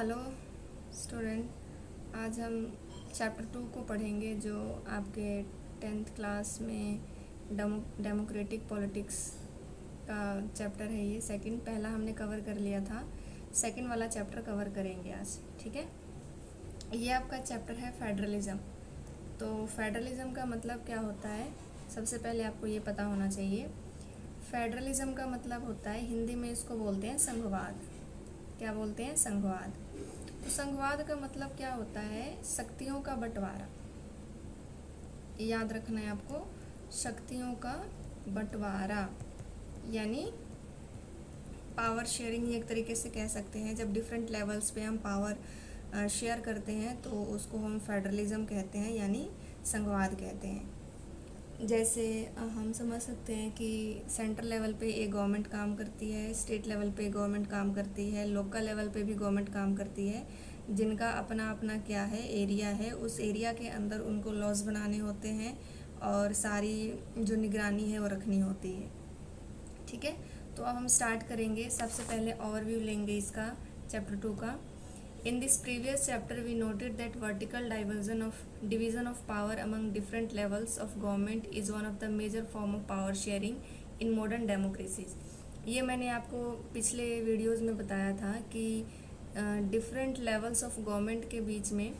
Hello student, आज हम chapter 2 को पढ़ेंगे जो आपके 10th क्लास में डेमोक्रेटिक पॉलिटिक्स का चैप्टर है। ये सेकंड, पहला हमने कवर कर लिया था, सेकंड वाला चैप्टर कवर करेंगे आज। ठीक है, ये आपका चैप्टर है फेडरलिज़म। तो फेडरलिज़म का मतलब क्या होता है, सबसे पहले आपको ये पता होना चाहिए। फेडरलिज़म का मतलब होता है, हिंदी में इसको बोलते हैं संघवाद। क्या बोलते हैं? संघवाद। तो संघवाद का मतलब क्या होता है? शक्तियों का बंटवारा। याद रखना है आपको, शक्तियों का बंटवारा यानी पावर शेयरिंग ही एक तरीके से कह सकते हैं। जब डिफरेंट लेवल्स पे हम पावर शेयर करते हैं तो उसको हम फेडरलिज्म कहते हैं, यानी संघवाद कहते हैं। जैसे हम समझ सकते हैं कि सेंट्रल लेवल पे एक गवर्नमेंट काम करती है, स्टेट लेवल पे गवर्नमेंट काम करती है, लोकल लेवल पे भी गवर्नमेंट काम करती है, जिनका अपना अपना क्या है, एरिया है। उस एरिया के अंदर उनको लॉज बनाने होते हैं और सारी जो निगरानी है वो रखनी होती है। ठीक है, तो अब हम स्टार्ट करेंगे। सबसे पहले ओवरव्यू लेंगे इसका, चैप्टर 2 का। In this previous chapter, we noted that vertical division of power among different levels of government is one of the major form of power sharing in modern democracies. ये मैंने आपको पिछले वीडियोस में बताया था कि डिफरेंट लेवल्स ऑफ गवर्नमेंट के बीच में,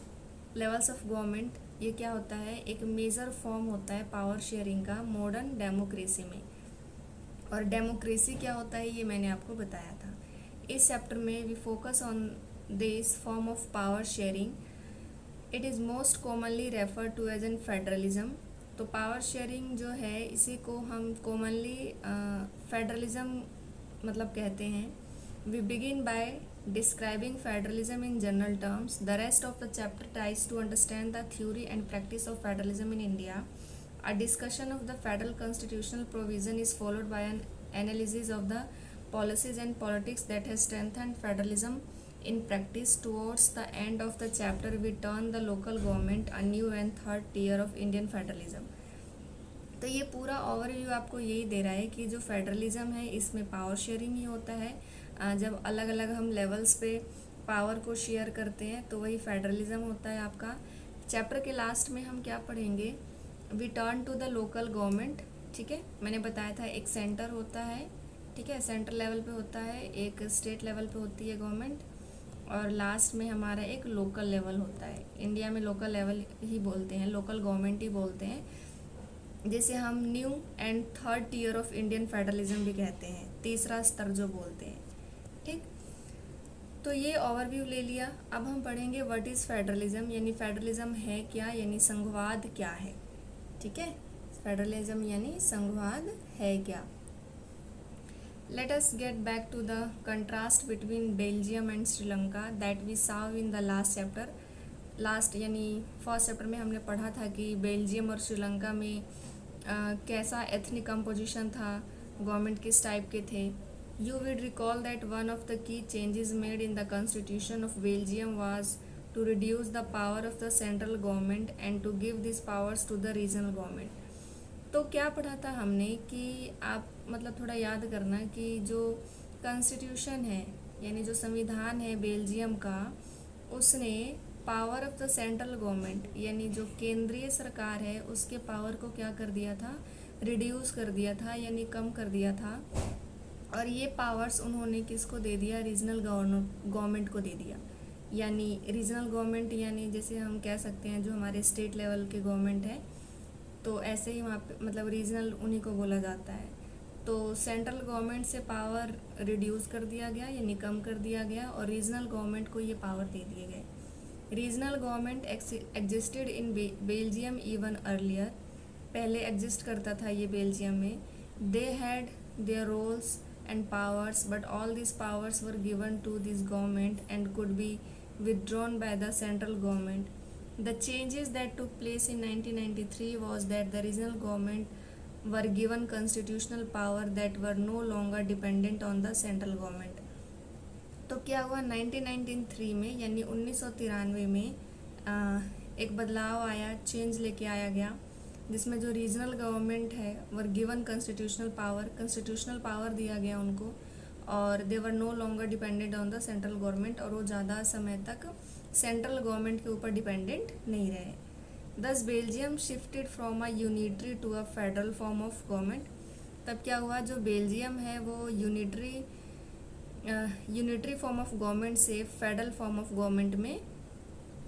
लेवल्स ऑफ गवर्नमेंट ये क्या होता है, एक मेजर फॉर्म होता है पावर शेयरिंग का मॉडर्न डेमोक्रेसी में। और डेमोक्रेसी क्या होता है ये मैंने आपको बताया था। इस चैप्टर में we focus on this form of power sharing. It is most commonly referred to as in federalism. तो पावर शेयरिंग जो है इसी को हम कॉमनली फेडरलिज्म मतलब कहते हैं। We begin by describing federalism in general terms. The rest of the chapter tries to understand the theory and practice of federalism in India. A discussion of the federal constitutional provision is followed by an analysis of the policies and politics that has strengthened federalism in practice. Towards the end of the chapter we turn the local government, a new and third tier of Indian federalism. तो ये पूरा overview आपको यही दे रहा है कि जो federalism है इसमें पावर शेयरिंग ही होता है। जब अलग अलग हम लेवल्स पे पावर को शेयर करते हैं तो वही फेडरलिज्म होता है आपका। चैप्टर के लास्ट में हम क्या पढ़ेंगे, we turn to the local government. ठीक है, मैंने बताया था एक सेंटर होता है, ठीक है, सेंट्रल लेवल पे होता है, एक स्टेट लेवल पे होती है गवर्नमेंट, और लास्ट में हमारा एक लोकल लेवल होता है। इंडिया में लोकल लेवल ही बोलते हैं, लोकल गवर्नमेंट ही बोलते हैं, जिसे हम new and third tier of Indian federalism भी कहते हैं, तीसरा स्तर जो बोलते हैं। ठीक, तो ये ओवरव्यू ले लिया। अब हम पढ़ेंगे व्हाट इज़ फेडरलिज्म, यानी फेडरलिज्म है क्या, यानी संघवाद क्या है। ठीक है, फेडरलिज्म यानी संघवाद है क्या। Let us get back to the contrast between Belgium and Sri Lanka that we saw in the last chapter. Last यानी फर्स्ट चैप्टर में हमने पढ़ा था कि बेल्जियम और श्रीलंका में कैसा एथनिक कंपोजिशन था, गवर्नमेंट किस टाइप के थे। You will recall that one of the key changes made in the constitution of Belgium was to reduce the power of the central government and to give this powers to the regional government. तो क्या पढ़ा था हमने कि आप मतलब थोड़ा याद करना कि जो कॉन्स्टिट्यूशन है यानी जो संविधान है बेल्जियम का, उसने power of the central government यानी जो केंद्रीय सरकार है उसके पावर को क्या कर दिया था, रिड्यूस कर दिया था, यानी कम कर दिया था। और ये पावर्स उन्होंने किसको दे दिया, रीजनल गवर्नमेंट को दे दिया। यानी रीजनल गवर्नमेंट यानी जैसे हम कह सकते हैं जो हमारे स्टेट लेवल के गवर्नमेंट है, तो ऐसे ही वहाँ पे मतलब रीजनल उन्हीं को बोला जाता है। तो सेंट्रल गवर्नमेंट से पावर रिड्यूस कर दिया गया यानी कम कर दिया गया, और रीजनल गवर्नमेंट को ये पावर दे दिए गए। Regional government existed in Belgium even earlier, पहले एग्जिस्ट करता था ये बेल्जियम में। They had their roles and powers but all this powers were given to this government and could be withdrawn by the central government. The changes that took place in 1993 was that the regional government were given constitutional power that were no longer dependent on the central government. तो क्या हुआ 1993 में यानी 1993 में एक बदलाव आया, change लेके आया गया, जिसमें जो रीजनल गवर्नमेंट है वर गिवन कॉन्स्टिट्यूशनल पावर दिया गया उनको, और they were no longer dependent on the central government, और वो ज़्यादा समय तक सेंट्रल गवर्नमेंट के ऊपर डिपेंडेंट नहीं रहे। Thus Belgium shifted from a unitary to a federal form of government. तब क्या हुआ, जो बेल्जियम है वो यूनिटरी फॉर्म ऑफ गवर्नमेंट से फेडरल फॉर्म ऑफ गवर्नमेंट में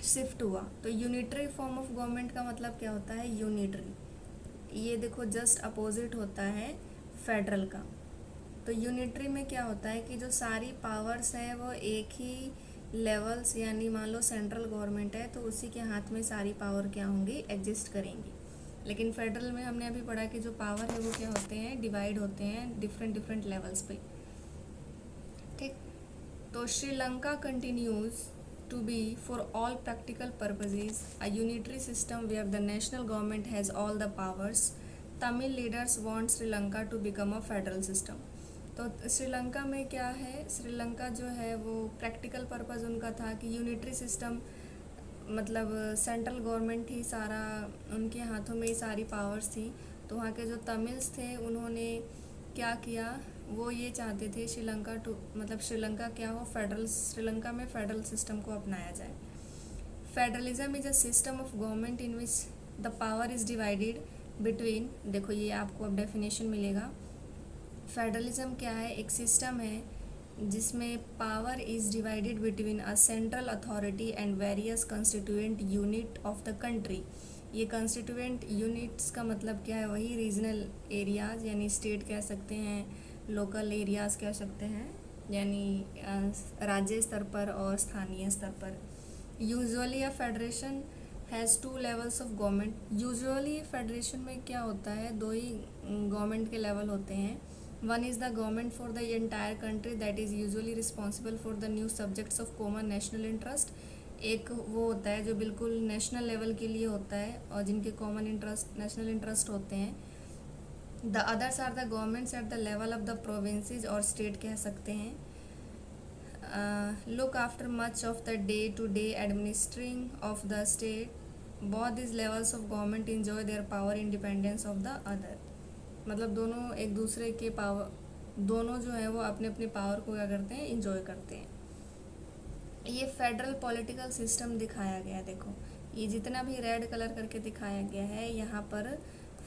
शिफ्ट हुआ। तो यूनिटरी फॉर्म ऑफ गवर्नमेंट का मतलब क्या होता है, यूनिटरी। ये देखो जस्ट अपोजिट होता है फेडरल का। तो यूनिटरी में क्या होता है कि जो सारी पावर्स हैं वो एक ही लेवल्स, यानी मान लो सेंट्रल गवर्नमेंट है तो उसी के हाथ में सारी पावर क्या होंगी, एग्जिस्ट करेंगी। लेकिन फेडरल में हमने अभी पढ़ा कि जो पावर है वो क्या होते हैं, डिवाइड होते हैं डिफरेंट डिफरेंट लेवल्स पे। ठीक, तो Sri Lanka continues to be for all practical purposes a unitary system where the national government has all the powers. Tamil leaders want Sri Lanka to become a federal system. तो श्रीलंका में क्या है, श्रीलंका जो है वो प्रैक्टिकल पर्पस उनका था कि यूनिटरी सिस्टम, मतलब सेंट्रल गवर्नमेंट ही सारा, उनके हाथों में ही सारी पावर्स थी। तो वहाँ के जो तमिल्स थे उन्होंने क्या किया, वो ये चाहते थे श्रीलंका टू, मतलब श्रीलंका क्या हो, फेडरल, श्रीलंका में फेडरल सिस्टम को अपनाया जाए। Federalism is a system of government in which the power is divided between, देखो ये आपको अब डेफिनेशन मिलेगा। फेडरलिज्म क्या है, एक सिस्टम है जिसमें power is divided between a central authority and various constituent unit of the country. ये कंस्टिट्यूएंट यूनिट्स का मतलब क्या है, वही रीजनल एरियाज, यानी स्टेट कह सकते हैं, लोकल एरियाज कह सकते हैं, यानी राज्य स्तर पर और स्थानीय स्तर पर। Usually a federation has two levels of government. Usually federation में क्या होता है, दो ही गवर्नमेंट के लेवल होते हैं। One is the government for the entire country that is usually responsible for the new subjects of common national interest। एक वो होता है जो बिल्कुल नेशनल लेवल के लिए होता है और जिनके कॉमन इंटरेस्ट, नेशनल इंटरेस्ट होते हैं। The others are the governments at the level of the provinces और स्टेट कह सकते हैं। Look after much of the day to day administering of the state. both these levels of government enjoy their power independence of the other। मतलब दोनों एक दूसरे के power, दोनों जो है वो अपने अपने पावर को क्या करते हैं, इंजॉय करते हैं। ये फेडरल पॉलिटिकल सिस्टम दिखाया गया है, देखो ये जितना भी रेड कलर करके दिखाया गया है यहाँ पर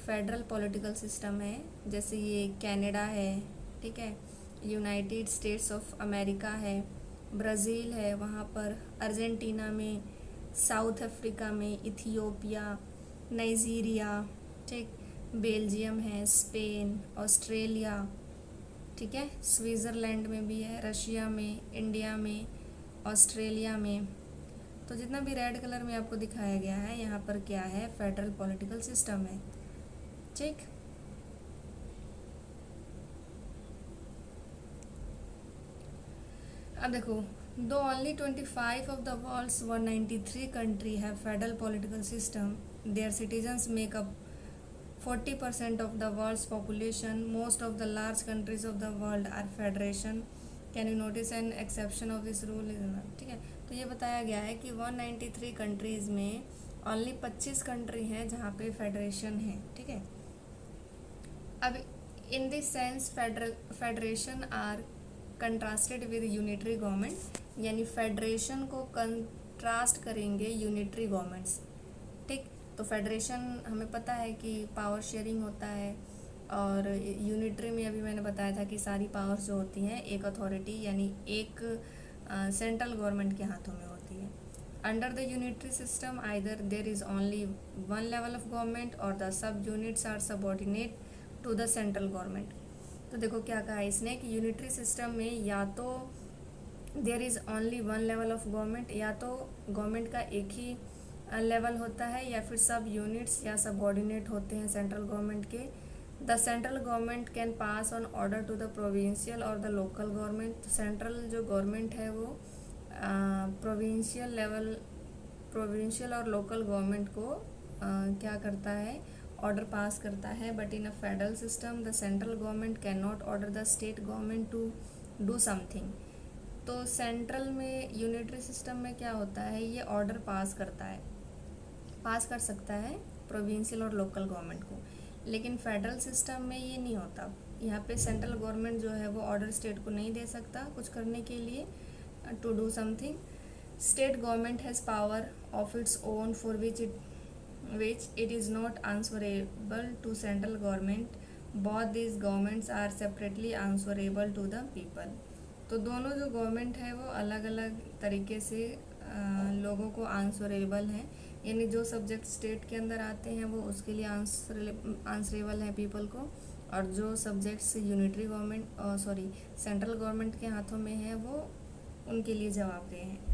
फेडरल पॉलिटिकल सिस्टम है। जैसे ये कनाडा है, ठीक है, यूनाइटेड स्टेट्स ऑफ अमेरिका है, ब्राज़ील है, वहाँ पर अर्जेंटीना में, साउथ अफ्रीका में, इथियोपिया, नाइजीरिया, ठीक, बेल्जियम है, स्पेन, ऑस्ट्रेलिया, ठीक है, स्विट्ज़रलैंड में भी है, रशिया में, इंडिया में, ऑस्ट्रेलिया में। तो जितना भी रेड कलर में आपको दिखाया गया है यहाँ पर क्या है, फेडरल पॉलिटिकल सिस्टम है। ठीक, अब देखो, though only 25 of the world's 193 country have federal political system, their citizens make up 40% of the world's population, most of the large countries of the world are federation। Can you notice an exception of this rule is not? ठीक है, तो ये बताया गया है कि 193 countries में only 25 country हैं जहाँ पे फेडरेशन है। ठीक है, अब in this sense federation are contrasted with unitary government, यानी फेडरेशन को कंट्रास्ट करेंगे यूनिटरी गवर्नमेंट्स। ठीक, तो फेडरेशन हमें पता है कि पावर शेयरिंग होता है, और यूनिटरी में अभी मैंने बताया था कि सारी पावर्स जो होती हैं एक अथॉरिटी यानी एक सेंट्रल गवर्नमेंट के हाथों में होती है। Under the unitary system either there is only one level of government और the sub units are subordinate to the central government. तो देखो क्या कहा इसने कि यूनिटरी सिस्टम में या तो देर is only one level of government, या तो गवर्नमेंट का एक ही लेवल होता है, या फिर सब यूनिट्स या सबऑर्डिनेट होते हैं सेंट्रल गवर्नमेंट के। The central government can pass on order to the provincial और द लोकल गवर्नमेंट। सेंट्रल जो गवर्नमेंट है वो प्रोविंशियल और लोकल गवर्नमेंट को क्या करता है, ऑर्डर पास करता है। But in a federal system the central government can not order the state government to do something. तो सेंट्रल में यूनिटरी सिस्टम में क्या होता है, ये ऑर्डर पास करता है, पास कर सकता है प्रोविंशियल और लोकल गवर्नमेंट को, लेकिन फेडरल सिस्टम में ये नहीं होता। यहाँ पे सेंट्रल गवर्नमेंट जो है वो ऑर्डर स्टेट को नहीं दे सकता कुछ करने के लिए, to do something. State government has power of its own for which it is not answerable to central government. Both these governments are separately answerable to the people. तो दोनों जो गवर्नमेंट है वो अलग अलग तरीके से लोगों को आंसरेबल हैं, यानी जो सब्जेक्ट स्टेट के अंदर आते हैं वो उसके लिए आंसरेबल है पीपल को, और जो subjects unitary government central government के हाथों में है वो उनके लिए जवाबदेह हैं.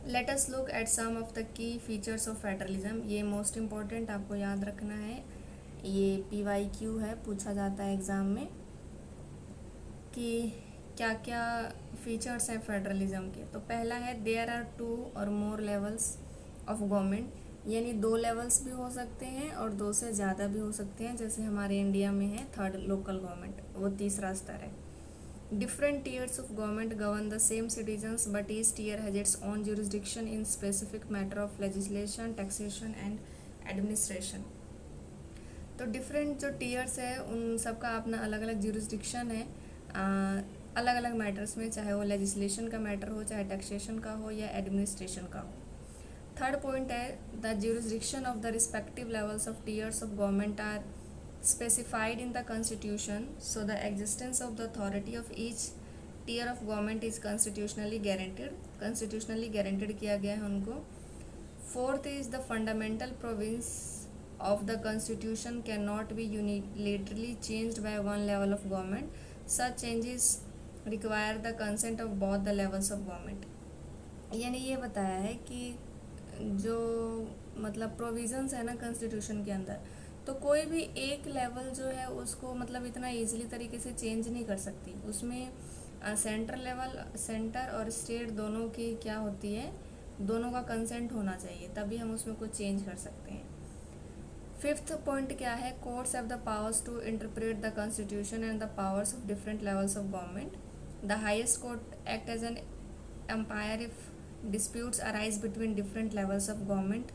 Let us look at some of the key features of federalism. ये मोस्ट इम्पॉर्टेंट आपको याद रखना है, ये PYQ है, पूछा जाता है एग्ज़ाम में कि क्या क्या फीचर्स हैं फेडरलिज्म के. तो पहला है देयर आर 2 और मोर लेवल्स ऑफ गवर्नमेंट, यानी 2 लेवल्स भी हो सकते हैं और 2 से ज़्यादा भी हो सकते हैं, जैसे हमारे इंडिया में है 3rd लोकल गवर्नमेंट, वो तीसरा स्तर है. Different tiers of government govern the same citizens, but each tier has its own jurisdiction in specific matter of legislation, taxation and administration. तो डिफरेंट जो टीयर्स है उन सबका अपना अलग अलग ज्यूरिसडिक्शन है अलग अलग मैटर्स में, चाहे वो लेजिस्लेशन का मैटर हो, चाहे टैक्सेशन का हो या एडमिनिस्ट्रेशन का हो. थर्ड पॉइंट है the jurisdiction of the respective levels of tiers of government are specified in the constitution, so the existence of the authority of each tier of government is constitutionally guaranteed किया गया है उनको. Fourth is the fundamental province of the constitution cannot be unilaterally changed by one level of government. Such changes require the consent of both the levels of government. यानी ये बताया है कि जो मतलब प्रोविजंस है ना कॉन्स्टिट्यूशन के अंदर, तो कोई भी एक लेवल जो है उसको मतलब इतना इजीली तरीके से चेंज नहीं कर सकती. उसमें सेंटर और स्टेट दोनों की क्या होती है, दोनों का कंसेंट होना चाहिए, तभी हम उसमें कुछ चेंज कर सकते हैं. फिफ्थ पॉइंट क्या है, courts have the powers to interpret the constitution and the powers of different levels of government. The highest court act as an umpire if disputes arise between different levels of government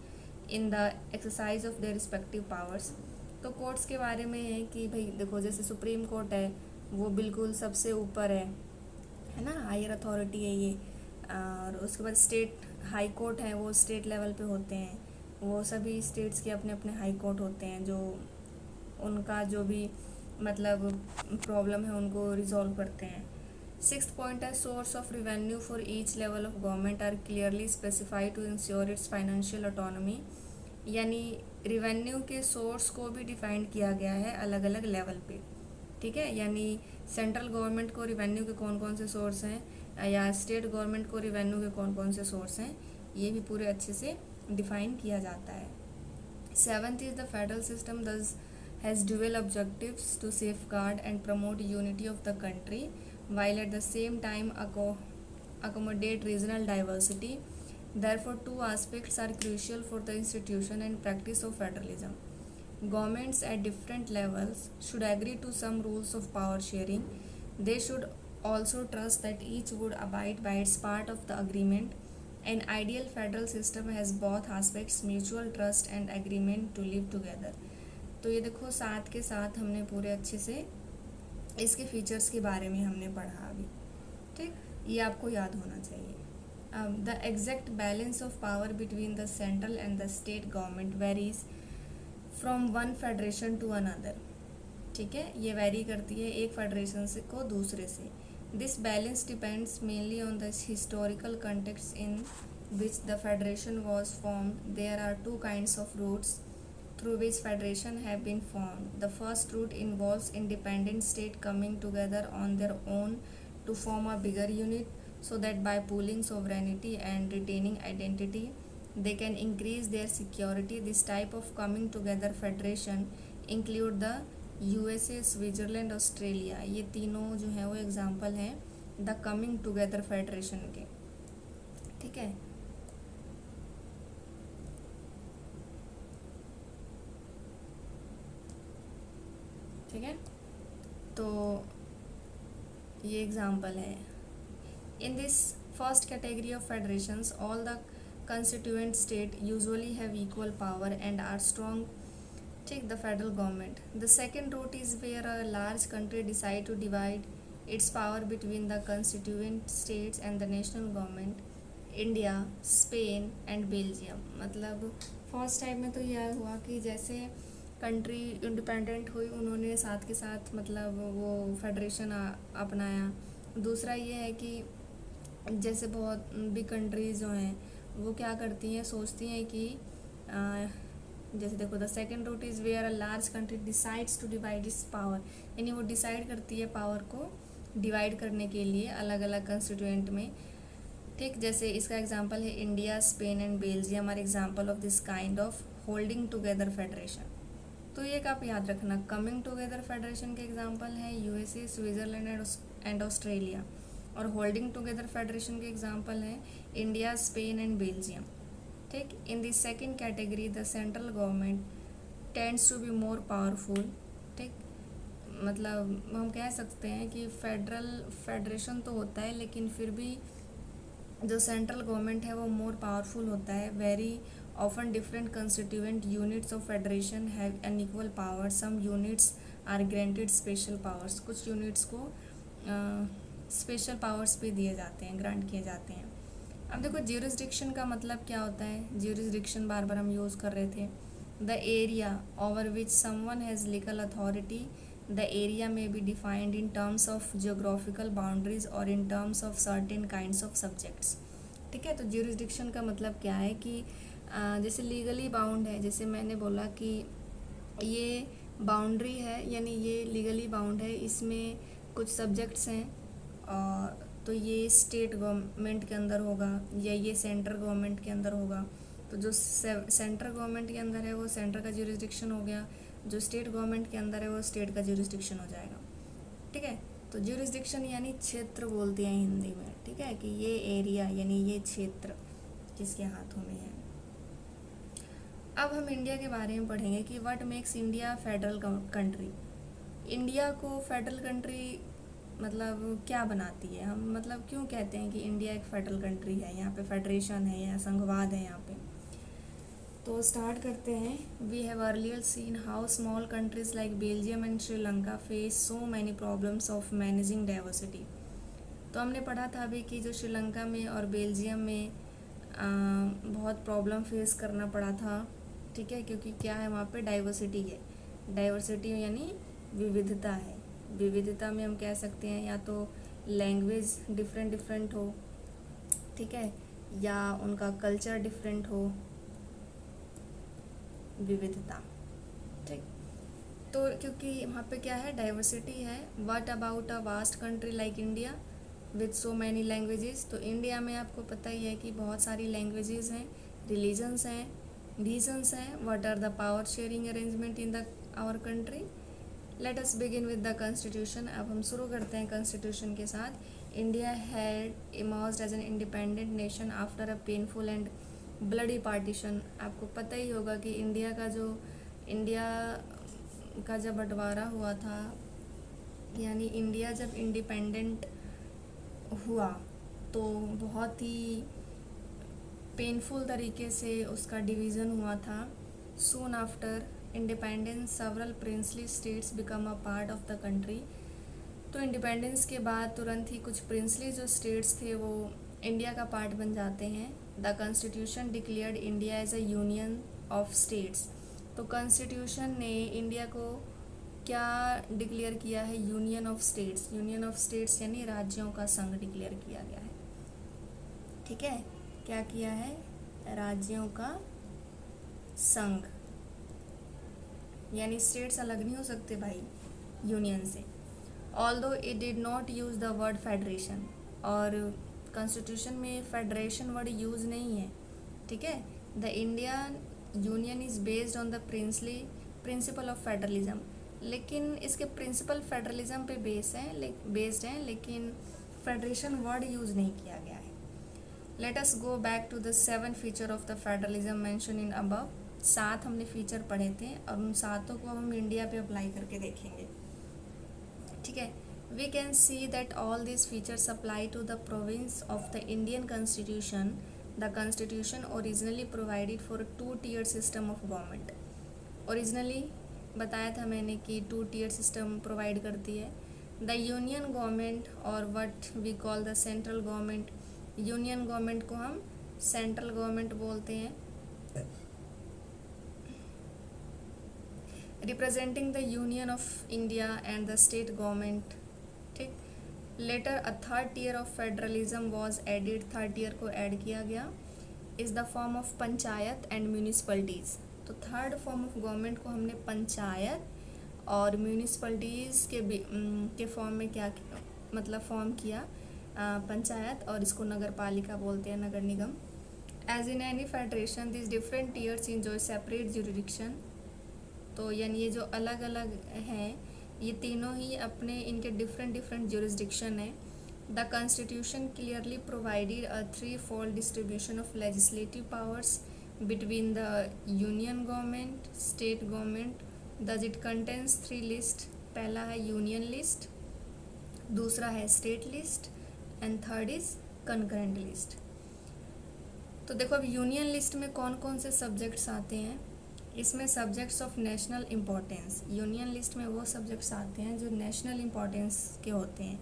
in the exercise of their respective powers. तो courts के बारे में है कि भाई देखो, जैसे supreme court है वो बिल्कुल सबसे ऊपर है ना, हायर अथॉरिटी है ये. और उसके बाद स्टेट हाई कोर्ट है, वो स्टेट लेवल पे होते हैं, वो सभी स्टेट्स के अपने अपने हाई कोर्ट होते हैं जो उनका जो भी मतलब प्रॉब्लम है उनको रिजॉल्व करते हैं. सिक्स्थ पॉइंट है source of revenue for each level of government are clearly specified to ensure its financial autonomy. यानी रिवेन्यू के सोर्स को भी डिफाइन किया गया है अलग अलग लेवल पे, ठीक है. यानी सेंट्रल गवर्नमेंट को रिवेन्यू के कौन कौन से सोर्स हैं या स्टेट गवर्नमेंट को रिवेन्यू के कौन कौन से सोर्स हैं, ये भी पूरे अच्छे से डिफाइन किया जाता है. Seventh is the federal system this has dual objectives to safeguard and promote unity of the country while at the same time accommodate regional diversity. Therefore, 2 aspects are crucial for the institution and practice of federalism. Governments at different levels should agree to some rules of power sharing. They should also trust that each would abide by its part of the agreement. An ideal federal system has both aspects, mutual trust and agreement to live together. तो ये देखो साथ के साथ हमने पूरे अच्छे से इसके फीचर्स के बारे में हमने पढ़ा अभी, ठीक. ये आपको याद होना चाहिए. The exact balance of power between the central and the state government varies from one federation to another, ठीक है. ये वेरी करती है एक फेडरेशन से को दूसरे से. This balance depends mainly on the historical context in which the federation was formed. There are 2 kinds of routes through which federation have been formed. The first route involves independent state coming together on their own to form a bigger unit, so that by pooling sovereignty and retaining identity they can increase their security. This type of coming together federation include the USA, Switzerland, Australia. ये तीनों जो है वो example हैं the coming together federation के, ठीक है. ठीक है, तो ये एग्जाम्पल है. In this first category of federations all the constituent state usually have equal power and are strong ठीक, the federal government. The second route is where a large country decide to divide its power between the constituent states and the national government, India, Spain and Belgium. मतलब first time में तो यह हुआ कि जैसे country independent हुई, उन्होंने साथ के साथ मतलब वो फेडरेशन अपनाया। दूसरा ये है कि जैसे बहुत बिग कंट्रीज जो हैं वो क्या करती हैं, सोचती हैं कि जैसे देखो, the second route is where a large country decides to divide its power, यानी वो डिसाइड करती है पावर को डिवाइड करने के लिए अलग अलग कंस्टिट्यूएंट में। ठीक, जैसे इसका एग्जांपल है India, Spain and Belgium are example of this kind of holding together federation. तो ये आप याद रखना, कमिंग टुगेदर फेडरेशन के एग्जांपल हैं यूएसए, स्विट्जरलैंड एंड ऑस्ट्रेलिया, और होल्डिंग टुगेदर फेडरेशन के एग्जांपल हैं इंडिया, स्पेन एंड बेल्जियम। ठीक, in the second category the central government tends to be more powerful. ठीक, मतलब हम कह सकते हैं कि फेडरेशन तो होता है, लेकिन फिर भी जो सेंट्रल गवर्नमेंट है वो मोर पावरफुल होता है। Very often different constituent units of federation have unequal power, some units are granted special powers. कुछ यूनिट्स को स्पेशल पावर्स भी दिए जाते हैं, ग्रांट किए जाते हैं। अब देखो, ज्यूरिसडिक्शन का मतलब क्या होता है। ज्यूरिसडिक्शन बार बार हम यूज़ कर रहे थे। The area over which someone has legal authority, the area में be defined in terms of geographical boundaries और in terms of certain kinds of subjects. ठीक है, तो ज्यूरिसडिक्शन का मतलब क्या है कि जैसे लीगली बाउंड है, जैसे मैंने बोला कि ये बाउंड्री है, यानी ये लीगली बाउंड है, इसमें कुछ सब्जेक्ट्स हैं, और तो ये स्टेट गवर्नमेंट के अंदर होगा या ये सेंट्रल गवर्नमेंट के अंदर होगा। तो जो सेंट्रल गवर्नमेंट के अंदर है वो सेंटर का ज्यूरिसडिक्शन हो गया, जो स्टेट गवर्नमेंट के अंदर है वो स्टेट का ज्यूरिसडिक्शन हो जाएगा। ठीक है, तो ज्यूरिसडिक्शन यानी क्षेत्र बोलते हैं हिंदी में। ठीक है, कि ये एरिया यानी ये क्षेत्र किसके हाथों में है। अब हम इंडिया के बारे में पढ़ेंगे कि what makes India federal country. India को फेडरल कंट्री मतलब क्या बनाती है, हम मतलब क्यों कहते हैं कि इंडिया एक फेडरल कंट्री है, यहाँ पे फेडरेशन है या संघवाद है यहाँ पे। तो स्टार्ट करते हैं। We have earlier seen how small countries like Belgium and Sri Lanka face so many problems of managing diversity. तो हमने पढ़ा था अभी कि जो श्रीलंका में और बेल्जियम में बहुत प्रॉब्लम फेस करना पड़ा था। ठीक है, क्योंकि क्या है, वहाँ पे डाइवर्सिटी है। डाइवर्सिटी यानी विविधता है। विविधता में हम कह सकते हैं या तो लैंग्वेज डिफरेंट हो, ठीक है, या उनका कल्चर डिफरेंट हो, विविधता। ठीक, तो क्योंकि वहाँ पे क्या है, डाइवर्सिटी है। What about a vast country like India with so many languages. तो इंडिया में आपको पता ही है कि बहुत सारी लैंग्वेजेस हैं, रिलीजन्स हैं, रीजन्स हैं। What are the power sharing arrangement in the our country. Let us begin with the constitution. अब हम शुरू करते हैं कॉन्स्टिट्यूशन के साथ। India had emerged as an independent nation after a painful and bloody partition. आपको पता ही होगा कि इंडिया का जब बंटवारा हुआ था, यानी इंडिया जब इंडिपेंडेंट हुआ तो बहुत ही पेनफुल तरीके से उसका डिवीज़न हुआ था। Soon after independence several princely states become a part of the country. तो इंडिपेंडेंस के बाद तुरंत ही कुछ प्रिंसली जो स्टेट्स थे वो इंडिया का पार्ट बन जाते हैं। The constitution declared India as a union of states. तो कॉन्स्टिट्यूशन ने इंडिया को क्या डिक्लेयर किया है, union of states. Union of states यानी राज्यों का संघ डिक्लेयर किया गया है। ठीक है, क्या किया है, राज्यों का संघ, यानी स्टेट्स अलग नहीं हो सकते भाई यूनियन से। Although it did not use the word federation, और कॉन्स्टिट्यूशन में फेडरेशन वर्ड यूज नहीं है। ठीक है, the Indian union is based on the principle of federalism. लेकिन इसके प्रिंसिपल फेडरलिज्म पे बेस्ड हैं, लेकिन फेडरेशन वर्ड यूज नहीं किया गया है। Let us go back to the 7 feature of the federalism mention in above. 7 हमने फीचर पढ़े थे और उन 7 को हम इंडिया पे अप्लाई करके देखेंगे। ठीक है, we can see that all this features apply to the province of the Indian constitution. The constitution originally provided for 2-tier system of government. Originally बताया था मैंने कि 2 टियर सिस्टम प्रोवाइड करती है। द यूनियन गवर्नमेंट और what we call the central government, union government को हम central government बोलते हैं, representing the union of India and the state government. ठीक, later a third tier of federalism was added, third tier को add किया गया, is the form of panchayat and municipalities. तो third form of government को हमने पंचायत और म्यूनिसपैलिटीज़ के form में क्या मतलब फॉर्म किया, पंचायत, और इसको नगर पालिका बोलते हैं, नगर निगम। As in any federation this different tiers enjoy separate jurisdiction. तो यानी ये जो अलग अलग हैं ये तीनों ही अपने इनके डिफरेंट डिफरेंट जुरिस्डिक्शन है। The constitution clearly provided a three-fold distribution of legislative powers between the union government, state government, thus it contains 3 list। पहला है यूनियन लिस्ट, दूसरा है state list and third is concurrent list. तो देखो अब union list में कौन कौन से सब्जेक्ट्स आते हैं, इसमें subjects of national importance, union list में वो सब्जेक्ट्स आते हैं जो नेशनल इम्पोर्टेंस के होते हैं,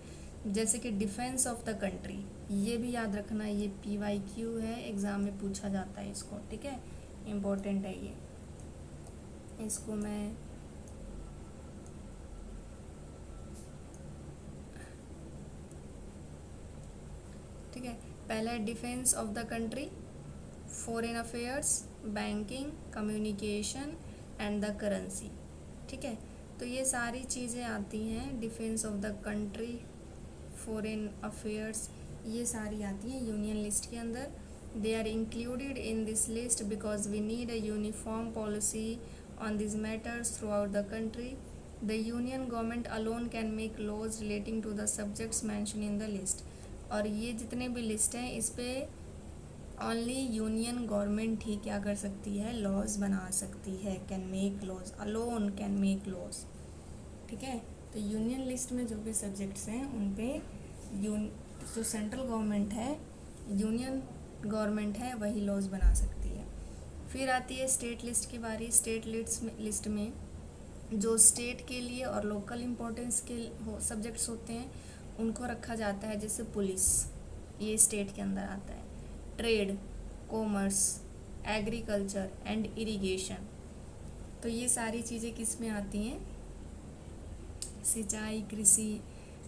जैसे कि डिफेंस ऑफ द कंट्री, ये भी याद रखना, ये PYQ है, एग्ज़ाम में पूछा जाता है इसको, ठीक है, इम्पोर्टेंट है ये, इसको मैं ठीक है। पहला है defence of the country, foreign affairs, banking, communication and the currency, ठीक है। तो ये सारी चीज़ें आती हैं, defence of the country, foreign affairs, ये सारी आती हैं यूनियन लिस्ट के अंदर। They are included in this list because we need a uniform policy on this matters throughout the country. The union government alone can make laws relating to the subjects mention in the list. और ये जितने भी list हैं इस पे only union government ही क्या कर सकती है, लॉज बना सकती है, can make laws, alone can make laws, ठीक है। तो यूनियन लिस्ट में जो भी सब्जेक्ट्स हैं उन पे जो सेंट्रल गवर्नमेंट है, यूनियन गवर्नमेंट है, वही लॉज बना सकती है। फिर आती है स्टेट लिस्ट की बारी। स्टेट लिस्ट में जो स्टेट के लिए और लोकल इम्पोर्टेंस के सब्जेक्ट्स होते हैं उनको रखा जाता है, जैसे पुलिस, ये स्टेट के अंदर आता है, trade, commerce, agriculture and irrigation. तो ये सारी चीज़ें किस में आती हैं, सिंचाई, कृषि,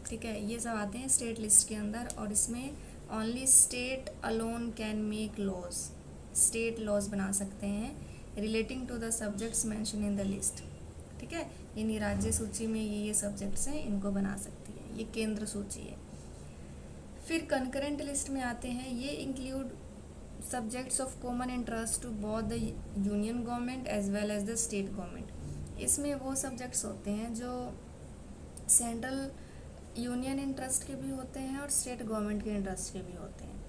ठीक है, ये सब आते हैं स्टेट लिस्ट के अंदर। और इसमें only state alone can make laws, state laws बना सकते हैं relating to the subjects mention in the list, ठीक है। यानी राज्य सूची में ये सब्जेक्ट्स हैं, इनको बना सकती है, ये केंद्र सूची है। फिर कंकरेंट लिस्ट में आते हैं, ये include subjects of common interest to both the union government as well as the state government. इसमें वो सब्जेक्ट्स होते हैं जो सेंट्रल यूनियन इंटरेस्ट के भी होते हैं और स्टेट गवर्नमेंट के इंटरेस्ट के भी होते हैं,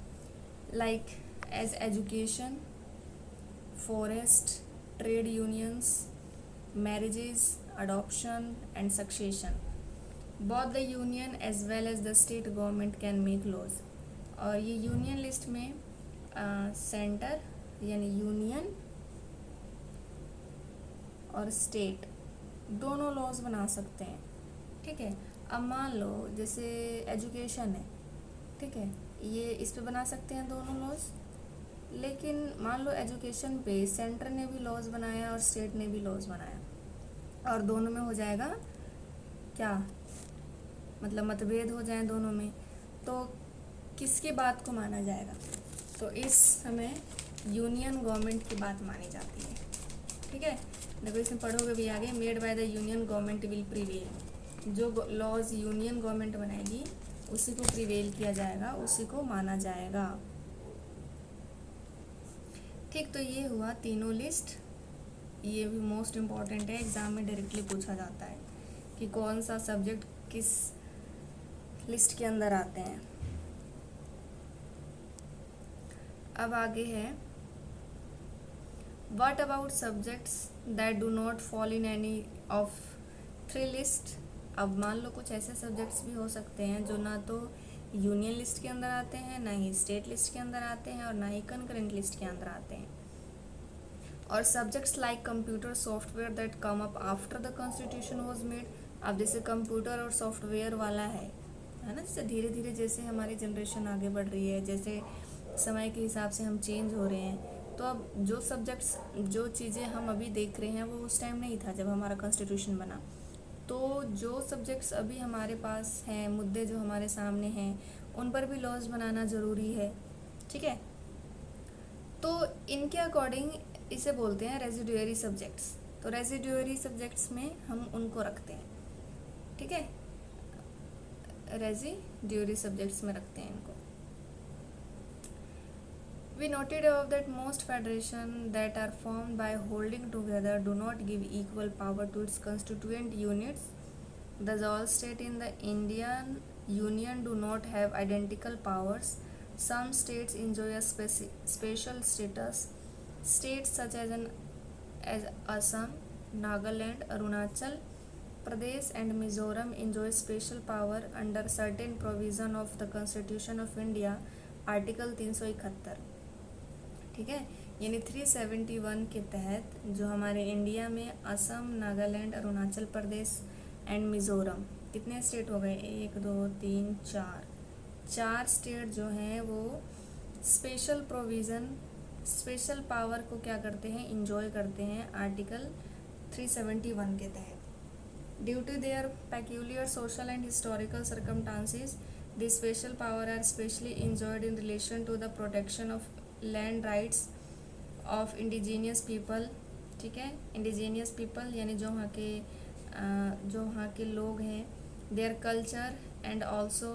like as education, forest, trade unions, marriages, adoption and succession. Both the union as well as the state government can make laws. और ये यूनियन लिस्ट में सेंटर यानी यूनियन और स्टेट दोनों लॉज बना सकते हैं, ठीक है। अब मान लो जैसे एजुकेशन है, ठीक है, ये इस पे बना सकते हैं दोनों लॉज, लेकिन मान लो एजुकेशन पे सेंटर ने भी लॉज बनाया और स्टेट ने भी लॉज बनाया और दोनों में हो जाएगा क्या, मतलब मतभेद हो जाए दोनों में, तो किसकी बात को माना जाएगा, तो इस समय यूनियन गवर्नमेंट की बात मानी जाती है, ठीक है। देखो इसमें पढ़ोगे भी आगे, made by the union government will prevail, जो लॉज यूनियन गवर्नमेंट बनाएगी उसी को प्रिवेल किया जाएगा, उसी को माना जाएगा, ठीक। तो ये हुआ तीनों लिस्ट, ये भी मोस्ट इम्पॉर्टेंट है, एग्जाम में डायरेक्टली पूछा जाता है कि कौन सा सब्जेक्ट किस लिस्ट के अंदर आते हैं। अब आगे है what about subjects that do not fall in any of 3 list. अब मान लो कुछ ऐसे सब्जेक्ट्स भी हो सकते हैं जो ना तो यूनियन लिस्ट के अंदर आते हैं, ना ही स्टेट लिस्ट के अंदर आते हैं और ना ही कंकरेंट लिस्ट के अंदर आते हैं। और subjects like computer software that come up after the constitution was made. अब जैसे कंप्यूटर और सॉफ्टवेयर वाला है ना, जैसे धीरे धीरे जैसे हमारी जनरेशन आगे बढ़ रही है, जैसे समय के हिसाब से हम चेंज हो रहे हैं, तो अब जो सब्जेक्ट्स, जो चीज़ें हम अभी देख रहे हैं वो उस टाइम नहीं था जब हमारा कॉन्स्टिट्यूशन बना। तो जो सब्जेक्ट्स अभी हमारे पास हैं, मुद्दे जो हमारे सामने हैं, उन पर भी लॉज बनाना ज़रूरी है। ठीक है, तो इनके अकॉर्डिंग इसे बोलते हैं रेजिडुअरी सब्जेक्ट्स। तो रेजिडुअरी सब्जेक्ट्स में हम उनको रखते हैं। ठीक है, रेजिडुअरी सब्जेक्ट्स में रखते हैं इनको। We noted above that most federations that are formed by holding together do not give equal power to its constituent units. Thus, all states in the Indian Union do not have identical powers. Some states enjoy a special status. States such as Assam, Nagaland, Arunachal Pradesh, and Mizoram enjoy special power under certain provision of the Constitution of India, Article 371। ठीक है, यानी 371 के तहत जो हमारे India में Assam, Nagaland, Arunachal Pradesh and Mizoram, कितने state हो गए, 1 2 3 4 स्टेट जो हैं वो स्पेशल प्रोविज़न, स्पेशल पावर को क्या करते हैं, इंजॉय करते हैं आर्टिकल 371 के तहत। Due to their peculiar social and historical circumstances, the special power are specially enjoyed in relation to the protection of land rights of indigenous people. ठीक है, इंडिजीनियस पीपल यानी जो वहाँ के लोग हैं, their culture and also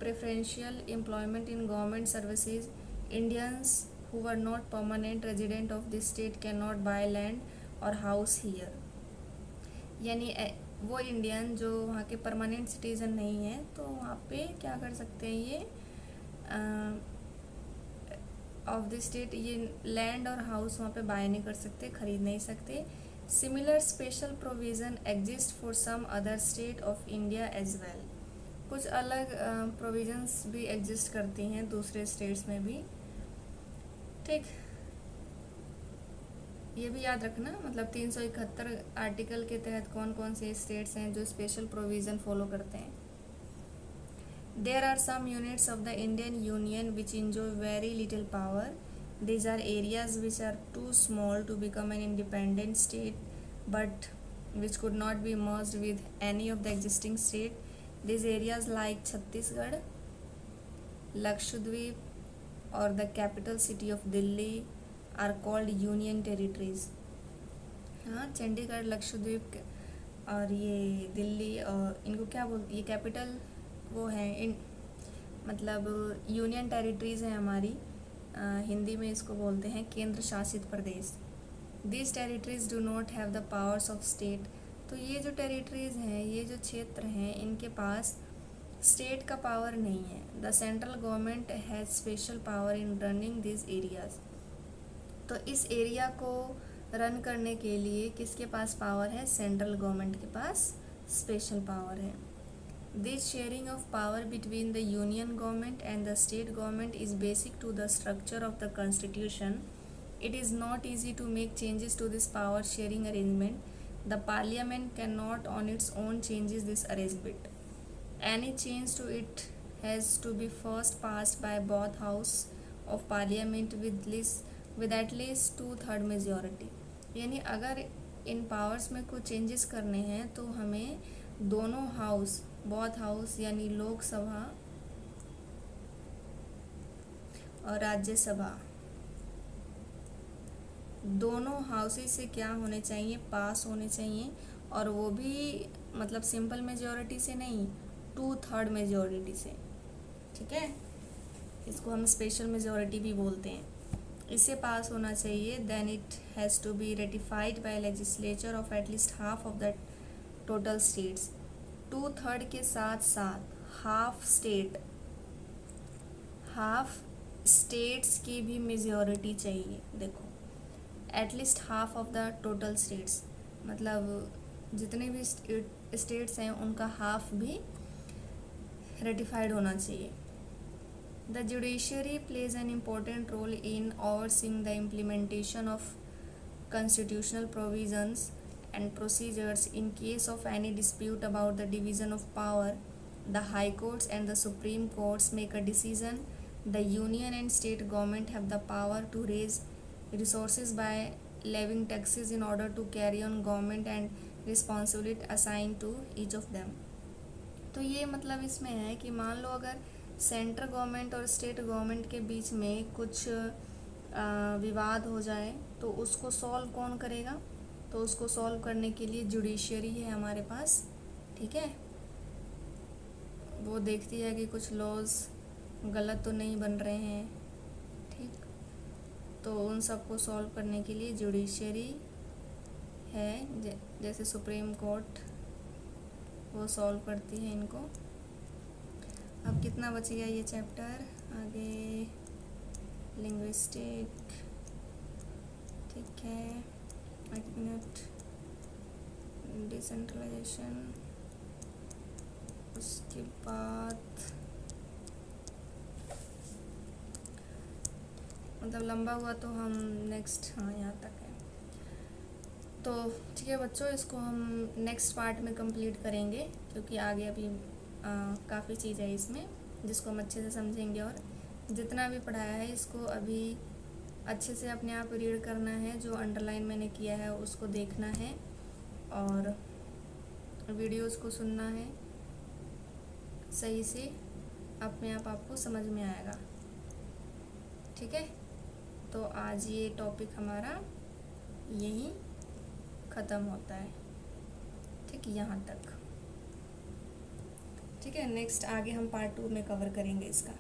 preferential employment in government services. Indians who are not permanent resident of this state cannot buy land और house here. यानी वो इंडियन जो वहाँ के परमानेंट सिटीज़न नहीं हैं, तो वहाँ पे क्या कर सकते हैं, ये ऑफ द स्टेट ये लैंड और हाउस वहाँ पे बाय नहीं कर सकते, खरीद नहीं सकते। Similar special provision exist for some other state of India as well. कुछ अलग प्रोविजंस भी एग्जिस्ट करती हैं दूसरे स्टेट्स में भी। ठीक, ये भी याद रखना, मतलब 371 आर्टिकल के तहत कौन कौन से स्टेट्स हैं जो स्पेशल प्रोविज़न फॉलो करते हैं। There are some units of the Indian Union which enjoy very little power. These are areas which are too small to become an independent state, but which could not be merged with any of the existing state. These areas like Chhattisgarh, Lakshadweep, or the capital city of Delhi are called union territories. हाँ, चंडीगढ़, लक्षद्वीप और ये दिल्ली, और इनको क्या बोलते, ये capital वो है मतलब यूनियन टेरिटरीज़ हैं हमारी। हिंदी में इसको बोलते हैं केंद्र शासित प्रदेश। This territories do not have the powers of state. तो ये जो टेरिटरीज़ हैं, ये जो क्षेत्र हैं, इनके पास स्टेट का पावर नहीं है। The central government has special power in running this areas. तो इस एरिया को रन करने के लिए किसके पास पावर है, सेंट्रल गवर्नमेंट के पास स्पेशल पावर है। This sharing of power between the union government and the state government is basic to the structure of the constitution. It is not easy to make changes to this power sharing arrangement. The parliament cannot on its own changes this arrangement. Any change to it has to be first passed by both house of parliament with at least 2/3 majority. यानी अगर इन powers में कुछ changes करने हैं तो हमें दोनों house, both house यानी लोकसभा और राज्यसभा, दोनों हाउसेस से क्या होने चाहिए, पास होने चाहिए। और वो भी मतलब सिंपल मेजॉरिटी से नहीं, 2/3 मेजॉरिटी से। ठीक है, इसको हम स्पेशल मेजॉरिटी भी बोलते हैं। इससे पास होना चाहिए। Then it has to be ratified by legislature of at least half of the total states. 2/3 के साथ साथ हाफ स्टेट्स की भी मेजॉरिटी चाहिए। देखो, at least half of the total states, मतलब जितने भी स्टेट्स हैं उनका हाफ भी रेटिफाइड होना चाहिए। The judiciary plays an important role in overseeing the implementation of constitutional provisions and procedures in case of any dispute about the division of power. The High Courts and the Supreme Courts make a decision. The union and state government have the power to raise resources by levying taxes in order to carry on government and responsibility assigned to each of them. तो ये मतलब इसमें है कि मान लो अगर central government और state government के बीच में कुछ विवाद हो जाए तो उसको सॉल्व कौन करेगा, तो उसको सॉल्व करने के लिए जुडिशरी है हमारे पास, ठीक है। वो देखती है कि कुछ लॉज गलत तो नहीं बन रहे हैं, ठीक, तो उन सबको सॉल्व करने के लिए जुडिशरी है, जैसे सुप्रीम कोर्ट, वो सॉल्व करती है इनको। अब कितना बच गया ये चैप्टर, आगे लिंग्विस्टिक, ठीक है, एक मिनट, डिसेंट्रलाइजेशन, उसके बाद मतलब लंबा हुआ तो हम नेक्स्ट, हाँ यहाँ तक है। तो ठीक है बच्चों, इसको हम नेक्स्ट पार्ट में कंप्लीट करेंगे क्योंकि आगे अभी काफ़ी चीज़ है इसमें जिसको हम अच्छे से समझेंगे, और जितना भी पढ़ाया है इसको अभी अच्छे से अपने आप रीड करना है, जो अंडरलाइन मैंने किया है उसको देखना है और वीडियोस को सुनना है सही से, अपने आप आपको समझ में आएगा, ठीक है। तो आज ये टॉपिक हमारा यहीं ख़त्म होता है, ठीक, यहाँ तक, ठीक है। नेक्स्ट आगे हम पार्ट 2 में कवर करेंगे इसका।